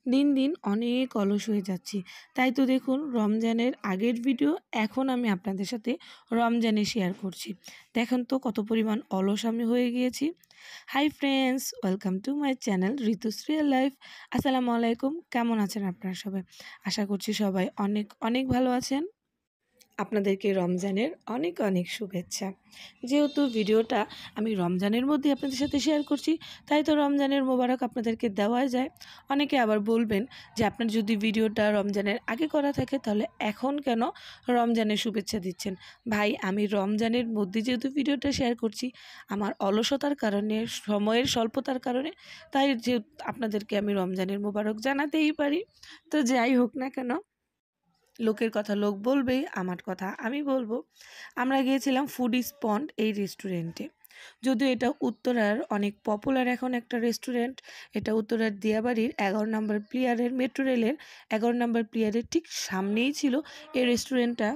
দিন দিন অনেক অলস হয়ে যাচ্ছি। তাই তো দেখুন রমজানের আগের ভিডিও এখন আমি আপনাদের সাথে রমজানে শেয়ার করছি। দেখেন তো কত পরিমাণ অলস আমি হয়ে গিয়েছি। Hi friends, welcome to my channel ঋতুস real life. আসসালামু আলাইকুম, কেমন আছেন আপনারা সবাই? আশা করছি সবাই অনেক অনেক ভালো আছেন। আপনাদেরকে রমজানের অনেক অনেক শুভেচ্ছা। যেহেতু ভিডিওটা আমি রমজানের মধ্যে আপনাদের সাথে শেয়ার করছি, তাই তো রমজানের মোবারক আপনাদেরকে দেওয়াই যায়। অনেকে আবার বলবেন যে আপনার যদি ভিডিওটা রমজানের আগে করা থাকে তাহলে এখন কেন রমজানের শুভেচ্ছা দিচ্ছেন? ভাই, আমি রমজানের মধ্যে যেহেতু ভিডিওটা শেয়ার করছি, আমার অলসতার কারণে, সময়ের স্বল্পতার কারণে, তাই যে আপনাদেরকে আমি রমজানের মোবারক জানাতেই পারি। তো যাই হোক না কেন, লোকের কথা লোক বলবেই, আমার কথা আমি বলবো। আমরা গিয়েছিলাম ফুড স্পট এই রেস্টুরেন্টে। যদিও এটা উত্তরার অনেক পপুলার এখন একটা রেস্টুরেন্ট। এটা উত্তরার দিয়াবাড়ির 11 নম্বর প্লেয়ারের মেট্রো রেলের 11 নম্বর প্লেয়ারের ঠিক সামনেই ছিল এই রেস্টুরেন্টটা।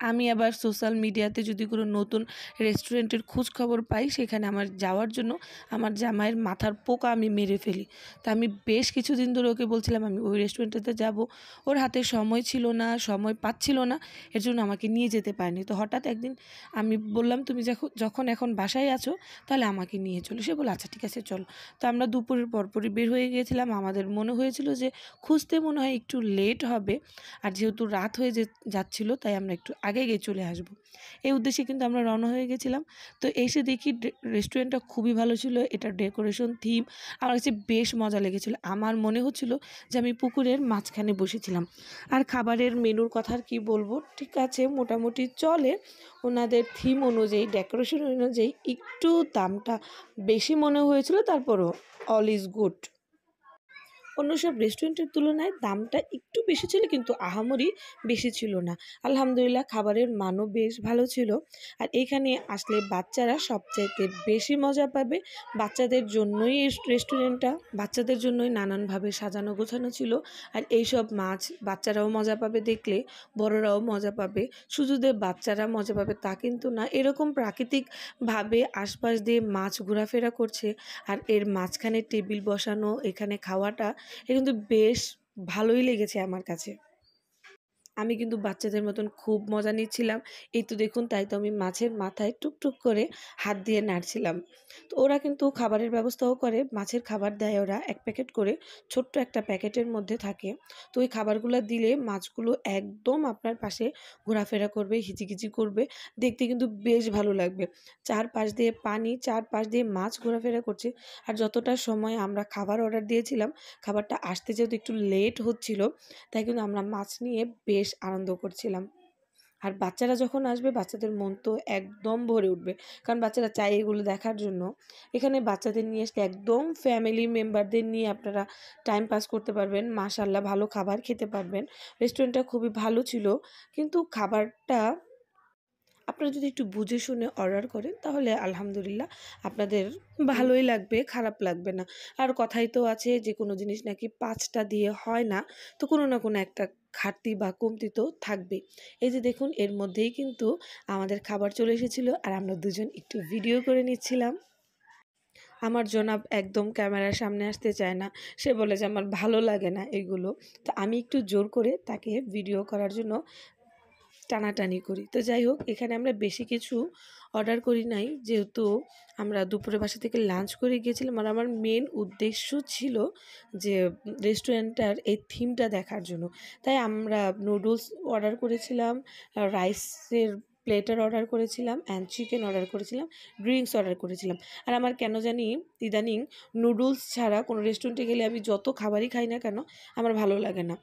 আমি আবার সোশ্যাল মিডিয়াতে যদি কোনো নতুন রেস্টুরেন্টের খোঁজ খবর পাই, সেখানে আমার যাওয়ার জন্য আমার জামাইয়ের মাথার পোকা আমি মেরে ফেলি। তা আমি বেশ কিছুদিন ধরে ওকে বলছিলাম আমি ওই রেস্টুরেন্টটাতে যাব। ওর হাতে সময় ছিল না, সময় পাচ্ছিল না, এর জন্য আমাকে নিয়ে যেতে পারেনি। তো হঠাৎ একদিন আমি বললাম, তুমি যখন এখন বাসায় আছো তাহলে আমাকে নিয়ে চলো। সে বলে আচ্ছা ঠিক আছে চলো। তো আমরা দুপুরের পরপরই বের হয়ে গিয়েছিলাম। আমাদের মনে হয়েছিল যে খুঁজতে মনে হয় একটু লেট হবে, আর যেহেতু রাত হয়ে যাচ্ছিল তাই আমরা একটু আগে গিয়ে চলে আসব, এই উদ্দেশ্যে কিন্তু আমরা রওনা হয়ে গেছিলাম। তো এসে দেখি রেস্টুরেন্টটা খুবই ভালো ছিল। এটা ডেকোরেশন থিম আমার কাছে বেশ মজা লেগেছিল। আমার মনে হচ্ছিল যে আমি পুকুরের মাঝখানে বসেছিলাম। আর খাবারের মেনুর কথা আর কি বলবো, ঠিক আছে মোটামুটি চলে। ওনাদের থিম অনুযায়ী, ডেকোরেশন অনুযায়ী একটু দামটা বেশি মনে হয়েছিল, তারপরও অল ইজ গুড। অন্য সব রেস্টুরেন্টের তুলনায় দামটা একটু বেশি ছিল, কিন্তু আহামরি বেশি ছিল না। আলহামদুলিল্লাহ খাবারের মানও বেশ ভালো ছিল। আর এখানে আসলে বাচ্চারা সবচাইতে বেশি মজা পাবে। বাচ্চাদের জন্যই এই রেস্টুরেন্টটা, বাচ্চাদের জন্যই নানানভাবে সাজানো গোছানো ছিল। আর এইসব মাছ বাচ্চারাও মজা পাবে দেখলে, বড়রাও মজা পাবে। শুধু যে বাচ্চারা মজা পাবে তা কিন্তু না, এরকম প্রাকৃতিকভাবে আশপাশ দিয়ে মাছ ঘোরাফেরা করছে, আর এর মাঝখানে টেবিল বসানো, এখানে খাওয়াটা এটা কিন্তু বেশ ভালোই লেগেছে আমার কাছে। আমি কিন্তু বাচ্চাদের মতন খুব মজা নিচ্ছিলাম। এই তো দেখুন, তাই তো আমি মাছের মাথায় টুকটুক করে হাত দিয়ে নাড়ছিলাম। তো ওরা কিন্তু খাবারের ব্যবস্থাও করে, মাছের খাবার দেয় ওরা এক প্যাকেট করে, ছোট্ট একটা প্যাকেটের মধ্যে থাকে। তো ওই খাবারগুলো দিলে মাছগুলো একদম আপনার পাশে ঘোরাফেরা করবে, হিজিকিজি করবে, দেখতে কিন্তু বেশ ভালো লাগবে। চারপাশ দিয়ে পানি, চারপাশ দিয়ে মাছ ঘোরাফেরা করছে। আর যতটা সময় আমরা খাবার অর্ডার দিয়েছিলাম, খাবারটা আসতে যেহেতু একটু লেট হচ্ছিল, তাই কিন্তু আমরা মাছ নিয়ে বেশ আনন্দ করছিলাম। আর বাচ্চারা যখন আসবে, বাচ্চাদের মন তো একদম ভরে উঠবে, কারণ বাচ্চারা চায় এগুলো দেখার জন্য। এখানে বাচ্চাদের নিয়ে আসলে একদম ফ্যামিলি মেম্বারদের নিয়ে আপনারা টাইম পাস করতে পারবেন, মাশাআল্লাহ ভালো খাবার খেতে পারবেন। রেস্টুরেন্টটা খুবই ভালো ছিল, কিন্তু খাবারটা আপনারা যদি একটু বুঝে শুনে অর্ডার করেন তাহলে আলহামদুলিল্লাহ আপনাদের ভালোই লাগবে, খারাপ লাগবে না। আর কথাই তো আছে যে কোনো জিনিস নাকি ৫টা দিয়ে হয় না, তো কোনো না কোনো একটা ঘাটতি বা কমতি তো থাকবেই। এই যে দেখুন, এর মধ্যেই কিন্তু আমাদের খাবার চলে এসেছিলো, আর আমরা দুজন একটু ভিডিও করে নিচ্ছিলাম। আমার জনাব একদম ক্যামেরার সামনে আসতে চায় না। সে বলে যে আমার ভালো লাগে না এগুলো। তো আমি একটু জোর করে তাকে ভিডিও করার জন্য টানাটানি করি। তো যাই হোক, এখানে আমরা বেশি কিছু অর্ডার করি নাই, যেহেতু আমরা দুপুরে বাসা থেকে লাঞ্চ করে গিয়েছিলাম। আর আমার মেন উদ্দেশ্য ছিল যে রেস্টুরেন্টটার এই থিমটা দেখার জন্য। তাই আমরা নুডলস অর্ডার করেছিলাম, রাইসের প্লেটার অর্ডার করেছিলাম, অ্যান্ড চিকেন অর্ডার করেছিলাম, ড্রিঙ্কস অর্ডার করেছিলাম। আর আমার কেন জানি ইদানিং নুডলস ছাড়া কোনো রেস্টুরেন্টে গেলে আমি যত খাবারই খাই না কেন, আমার ভালো লাগে না।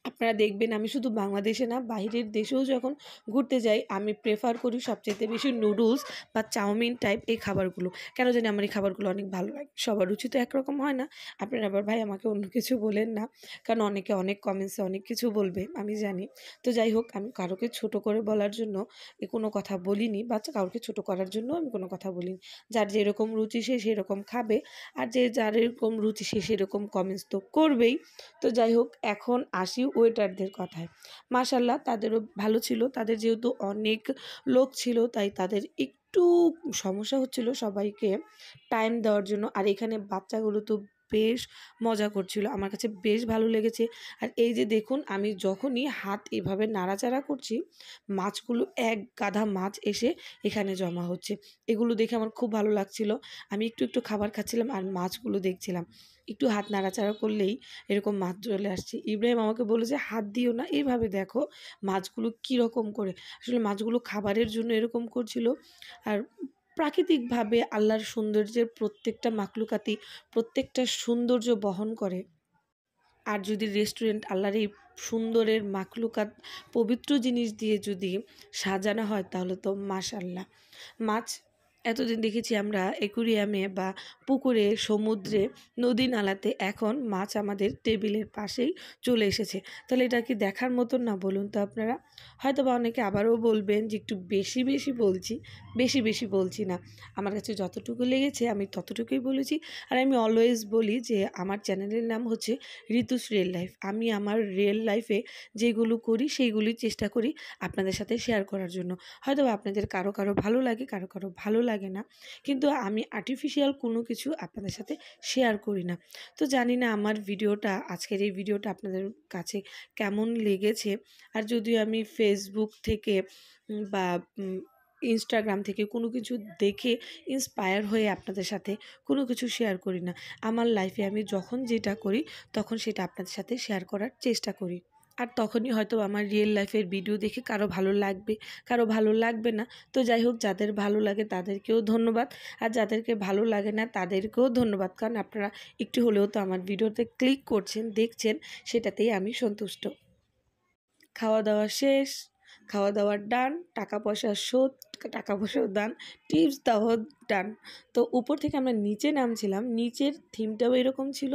আপনারা দেখবেন আমি শুধু বাংলাদেশে না, বাইরের দেশেও যখন ঘুরতে যাই, আমি প্রেফার করি সবচাইতে বেশি নুডলস বা চাউমিন টাইপ এই খাবারগুলো। কেন জানি আমার এই খাবারগুলো অনেক ভালো লাগে। সবার রুচি তো একরকম হয় না। আপনারা আবার ভাই আমাকে অন্য কিছু বলেন না, কারণ অনেকে অনেক কমেন্টসে অনেক কিছু বলবে, আমি জানি। তো যাই হোক, আমি কারোকে ছোট করে বলার জন্য কোনো কথা বলিনি, বা কাউকে ছোট করার জন্য আমি কোনো কথা বলিনি। যার যেরকম রুচি সে সেরকম খাবে, আর যার এরকম রুচি সে সেরকম কমেন্টস তো করবেই। তো যাই হোক, এখন আসি ওয়েটারদের কথায়। মাশাআল্লাহ তাদেরও ভালো ছিল। তাদের যেহেতু অনেক লোক ছিল, তাই তাদের একটু সমস্যা হচ্ছিল সবাইকে টাইম দেওয়ার জন্য। আর এখানে বাচ্চাগুলো তো বেশ মজা করছিল, আমার কাছে বেশ ভালো লেগেছে। আর এই যে দেখুন, আমি যখনই হাত এভাবে নাড়াচাড়া করছি, মাছগুলো এক গাদা মাছ এসে এখানে জমা হচ্ছে। এগুলো দেখে আমার খুব ভালো লাগছিল। আমি একটু একটু খাবার খাচ্ছিলাম আর মাছগুলো দেখছিলাম। একটু হাত নাড়াচাড়া করলেই এরকম মাছ চলে আসছে। ইব্রাহিম আমাকে বলল যে, হাত দিও না, এইভাবে দেখো মাছগুলো কীরকম করে। আসলে মাছগুলো খাবারের জন্য এরকম করছিল। আর প্রাকৃতিকভাবে আল্লাহর সৌন্দর্যের প্রত্যেকটা মাখলুকাতই প্রত্যেকটা সৌন্দর্য বহন করে। আর যদি রেস্টুরেন্ট আল্লাহর এই সুন্দরের মাখলুকাত পবিত্র জিনিস দিয়ে যদি সাজানো হয়, তাহলে তো মাশাআল্লাহ। মাছ এতদিন দেখেছি আমরা অ্যাকুরিয়ামে বা পুকুরে, সমুদ্রে, নদী নালাতে, এখন মাছ আমাদের টেবিলের পাশেই চলে এসেছে। তাহলে এটা কি দেখার মতন না, বলুন তো আপনারা? হয়তোবা অনেকে আবারও বলবেন যে একটু বেশি বেশি বলছি। বেশি বেশি বলছি না, আমার কাছে যতটুকু লেগেছে আমি ততটুকুই বলেছি। আর আমি অলওয়েজ বলি যে আমার চ্যানেলের নাম হচ্ছে ঋতুস রিয়েল লাইফ। আমি আমার রিয়েল লাইফে যেগুলো করি সেইগুলি চেষ্টা করি আপনাদের সাথে শেয়ার করার জন্য। হয়তোবা আপনাদের কারো কারো ভালো লাগে, কারো কারো ভালো লাগে না, কিন্তু আমি আর্টিফিশিয়াল কোনো কিছু আপনাদের সাথে শেয়ার করি না। তো জানি না আমার ভিডিওটা, আজকের এই ভিডিওটা আপনাদের কাছে কেমন লেগেছে। আর যদিও আমি ফেসবুক থেকে বা ইনস্টাগ্রাম থেকে কোনো কিছু দেখে ইন্সপায়ার হয়ে আপনাদের সাথে কোনো কিছু শেয়ার করি না। আমার লাইফে আমি যখন যেটা করি তখন সেটা আপনাদের সাথে শেয়ার করার চেষ্টা করি। আর তখনই হয়তো আমার রিয়েল লাইফের ভিডিও দেখে কারো ভালো লাগবে, কারো ভালো লাগবে না। তো যাই হোক, যাদের ভালো লাগে তাদেরকেও ধন্যবাদ, আর যাদেরকে ভালো লাগে না তাদেরকেও ধন্যবাদ, কারণ আপনারা একটু হলেও তো আমার ভিডিওতে ক্লিক করছেন, দেখছেন, সেটাতেই আমি সন্তুষ্ট। খাওয়া দাওয়া শেষ, খাওয়া দাওয়ার ডান, টাকা পয়সার শোধ, টাকা পয়সাও দান, টিপস দেওয়াও ডান। তো উপর থেকে আমরা নিচে নামছিলাম, নিচের থিমটাও এরকম ছিল।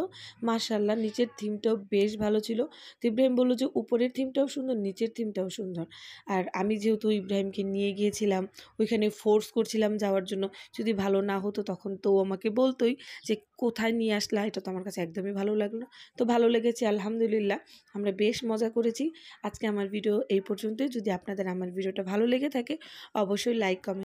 মাশাআল্লাহ, নিচের থিমটাও বেশ ভালো ছিল। তো ইব্রাহিম বলল যে উপরের থিমটাও সুন্দর, নিচের থিমটাও সুন্দর। আর আমি যেহেতু ইব্রাহিমকে নিয়ে গিয়েছিলাম, ওইখানে ফোর্স করছিলাম যাওয়ার জন্য। যদি ভালো না হতো তখন তো ও আমাকে বলতোই যে, কোথায় নিয়ে আসলা, এটা তো আমার কাছে একদমই ভালো লাগলো না। তো ভালো লেগেছে আলহামদুলিল্লাহ, আমরা বেশ মজা করেছি। আজকে আমার ভিডিও এই পর্যন্তই। যদি আপনাদের আমার ভিডিওটা ভালো লেগে থাকে, অবশ্যই লাইক, কমেন্ট